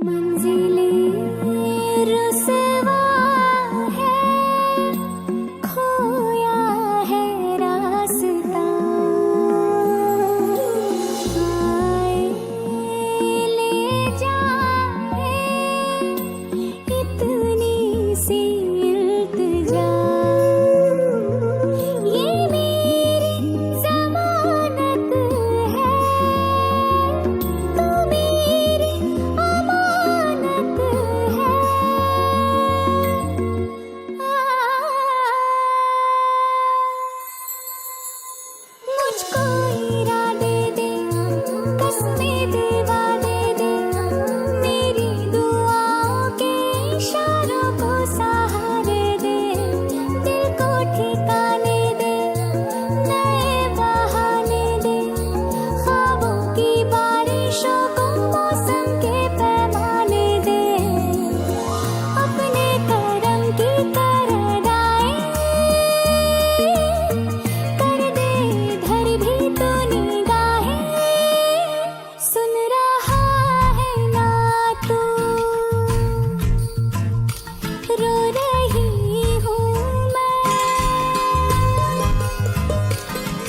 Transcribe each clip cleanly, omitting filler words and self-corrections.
मंजिलें रुसवा है, खोया है रास्ता। आए ले जाए इतनी सी इल्तिजा, ये मेरी जमानत है, तू मेरी अमानत है। मुझको इरादे दे, कसमें दिवा दे दे, मेरी दुआओं के इशारों को सहारे दे, दिल को ठिकाने दे, नए बहाने दे, ख्वाबों की बारिशों को मौसम के पैमाने दे, अपने करम की तरदाएं कर दे इधर भी तो निगाहें। सुन रहा है ना तू, रो रही हूँ मैं।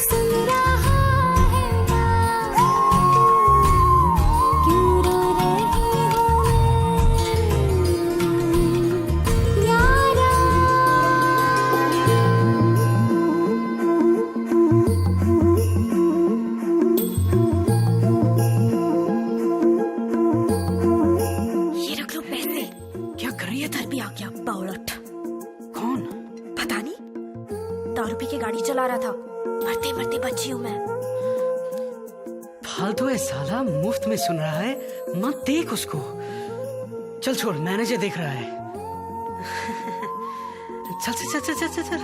सुन रहा है ना, क्यों रो रही हूँ मैं यारा। ये रख लो पैसे। क्या कर रही है? इधर भी आ गया बावलट। कौन? पता नहीं, दारू पी के गाड़ी चला रहा था, मरते मरते बची हूँ मैं। फालतू है साला, मुफ्त में सुन रहा है, मत देख उसको। चल छोड़, मैनेजर देख रहा है। चल चल चल चल चल चल।